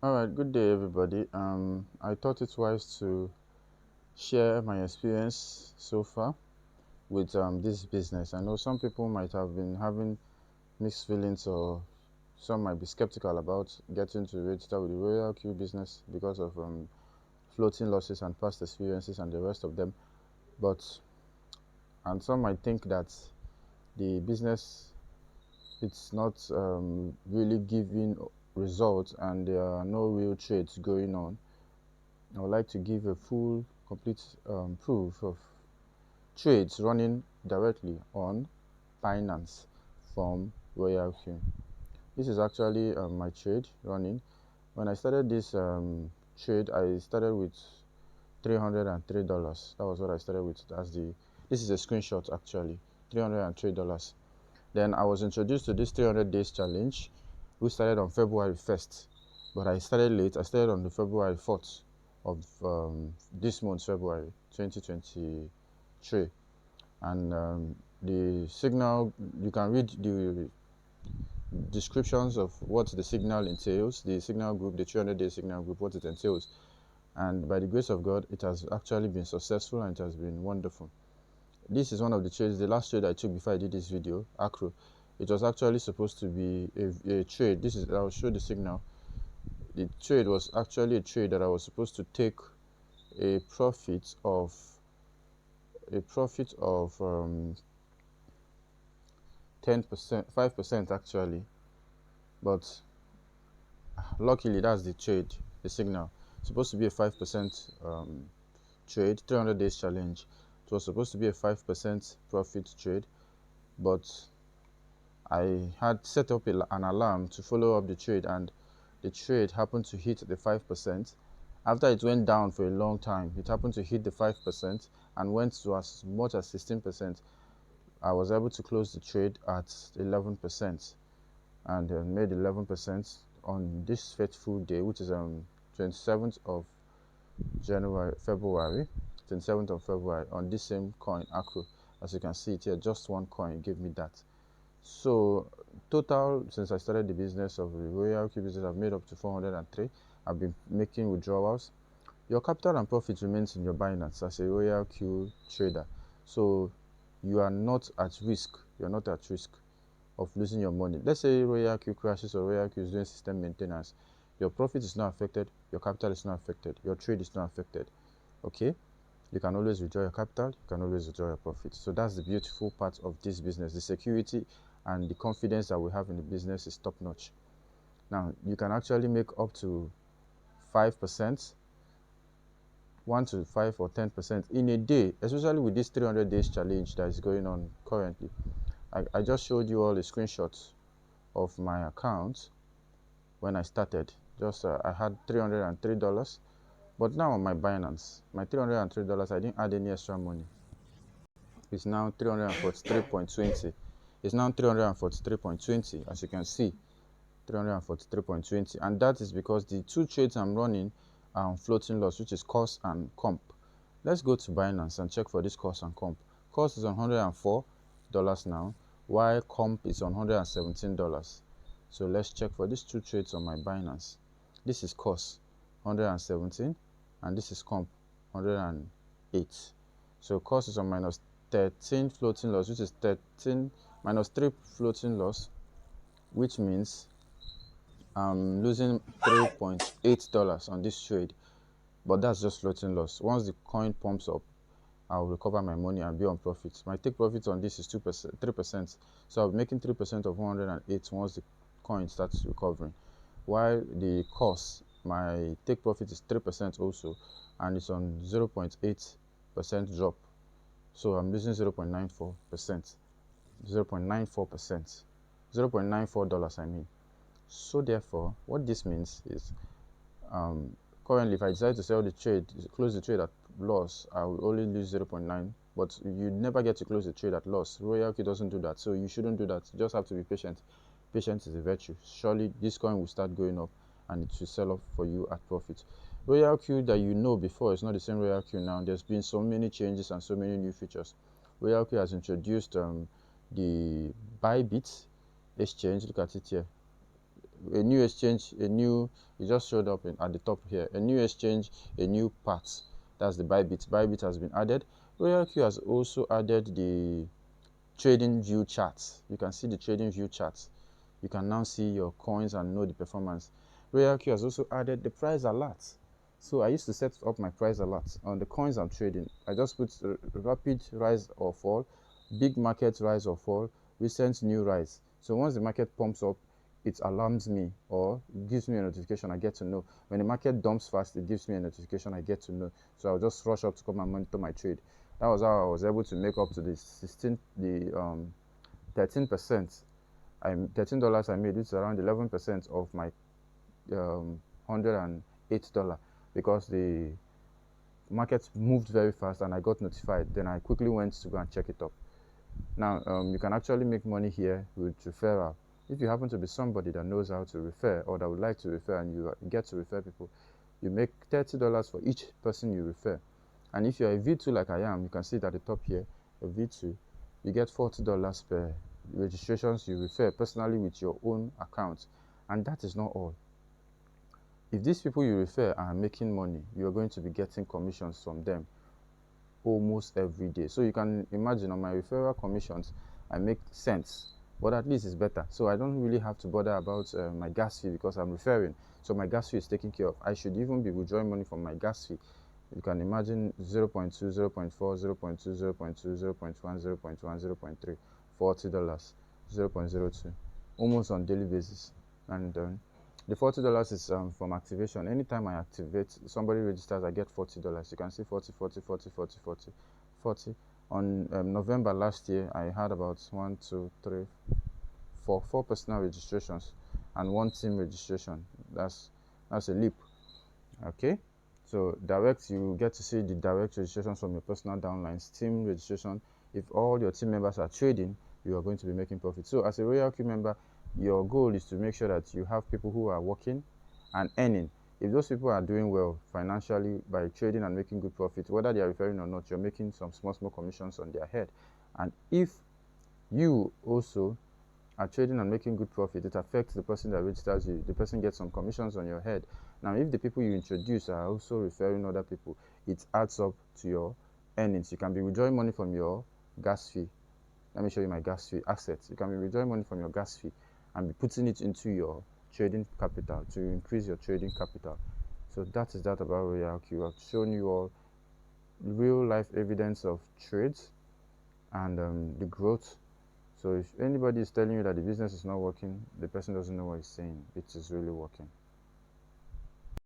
All right, good day, everybody. I thought it wise to share my experience so far with this business. I know some people might have been having mixed feelings, or some might be skeptical about getting to register with the Royal Q business because of floating losses and past experiences and the rest of them. But and some might think that the business it's not really giving results and there are no real trades going on. I would like to give a full, complete proof of trades running directly on Binance from Royal Q. This is actually my trade running. When I started this trade, I started with $303. That was what I started with. This is a screenshot actually, $303. Then I was introduced to this 300 days challenge, which started on February 1st, but I started late. I started on the February 4th of this month, February 2023. And the signal, you can read the descriptions of what the signal entails, the signal group, the 300-day signal group, what it entails. And by the grace of God, it has actually been successful and it has been wonderful. This is one of the trades, the last trade I took before I did this video, Acro. It was actually supposed to be a trade. I'll show the signal. The trade was actually a trade that I was supposed to take a profit of 10%, 5% actually, but luckily that's the trade, the signal. It's supposed to be a 5% trade, 300 days challenge. It was supposed to be a 5% profit trade, but I had set up an alarm to follow up the trade, and the trade happened to hit the 5%. After it went down for a long time, it happened to hit the 5% and went to as much as 16%. I was able to close the trade at 11% and made 11% on this fateful day, which is 27th of February, 27th of February, on this same coin, Acro. As you can see it here, just one coin gave me that. So total, since I started the business of the Royal Q business, I've made up to 403. I've been making withdrawals. Your capital and profit remains in your Binance as a Royal Q trader. So you are not at risk. You're not at risk of losing your money. Let's say Royal Q crashes or Royal Q is doing system maintenance. Your profit is not affected. Your capital is not affected. Your trade is not affected. Okay? You can always withdraw your capital. You can always withdraw your profit. So that's the beautiful part of this business. The security and the confidence that we have in the business is top notch. Now, you can actually make up to 5%, 1 to 5 or 10% in a day, especially with this 300 days challenge that is going on currently. I just showed you all the screenshots of my account when I started. I had $303, but now on my Binance, my $303, I didn't add any extra money. It's now 343.20. It's now 343.20, as you can see, 343.20, and that is because the two trades I'm running are on floating loss, which is cost and comp. Let's go to Binance and check for this cost and comp. Cost is on $104 now, while comp is on $117. So let's check for these two trades on my Binance. This is cost 117 and this is comp 108. So cost is on minus 13 floating loss, which is 13 minus 3 floating loss, which means I'm losing $3.8 on this trade, but that's just floating loss. Once the coin pumps up, I'll recover my money and be on profit. My take profit on this is 2%, 3%. So I'll be making 3% of 108 once the coin starts recovering. While the cost, my take profit is 3% also, and it's on 0.8% drop. So I'm losing 0.94%, 0.94%, $0.94 I mean. So therefore, what this means is currently if I decide to sell the trade, close the trade at loss, I will only lose 0.9, but you never get to close the trade at loss. Royal Q doesn't do that, so you shouldn't do that. You just have to be patient. Patience is a virtue. Surely this coin will start going up and it will sell off for you at profit. Royal Q that you know before is not the same Royal Q now. There's been so many changes and so many new features. Royal Q has introduced the bybit exchange. Look at it here. a new exchange, a new, it just showed up at the top here, a new exchange, a new part. That's the bybit. Bybit has been added. RoyalQ has also added the trading view charts. You can see the trading view charts. You can now see your coins and know the performance. RoyalQ has also added the price alert. So I used to set up my price alert on the coins I'm trading. I just put rapid rise or fall, big market rise or fall, recent new rise. So once the market pumps up, it alarms me or gives me a notification. I get to know. When the market dumps fast, it gives me a notification. I get to know. So I'll just rush up to come and monitor my trade. That was how I was able to make up to the 13%. $13 I made, which is around 11% of my $108, because the market moved very fast and I got notified. Then I quickly went to go and check it up. Now you can actually make money here with referral. If you happen to be somebody that knows how to refer or that would like to refer, and you get to refer people, you make $30 for each person you refer. And if you're a V2 like I am, you can see it at the top here, a V2, you get $40 per registrations you refer personally with your own account. And that is not all. If these people you refer are making money, you're going to be getting commissions from them almost every day. So you can imagine on my referral commissions, I make cents, but at least it's better. So I don't really have to bother about my gas fee because I'm referring. So my gas fee is taken care of. I should even be withdrawing money from my gas fee. You can imagine 0.2, 0.4, 0.2, 0.2, 0.1, 0.1, 0.3, $40, 0.02, almost on daily basis. And the $40 is from activation. Anytime I activate, somebody registers, I get $40. You can see 40, 40, 40, 40, 40, 40. On November last year, I had about 4 personal registrations and 1 team registration. That's a leap. Okay. So direct, you get to see the direct registrations from your personal downlines. Team registration, if all your team members are trading, you are going to be making profit. So as a RoyalQ member, your goal is to make sure that you have people who are working and earning. If those people are doing well financially by trading and making good profit, whether they are referring or not, you're making some small commissions on their head. And if you also are trading and making good profit, it affects the person that registers you. The person gets some commissions on your head. Now, if the people you introduce are also referring other people, it adds up to your earnings. You can be withdrawing money from your gas fee. Let me show you my gas fee assets. You can be withdrawing money from your gas fee and be putting it into your trading capital to increase your trading capital. So that is that about RoyalQ. I've shown you all real life evidence of trades and the growth. So if anybody is telling you that the business is not working, the person doesn't know what he's saying. It is really working.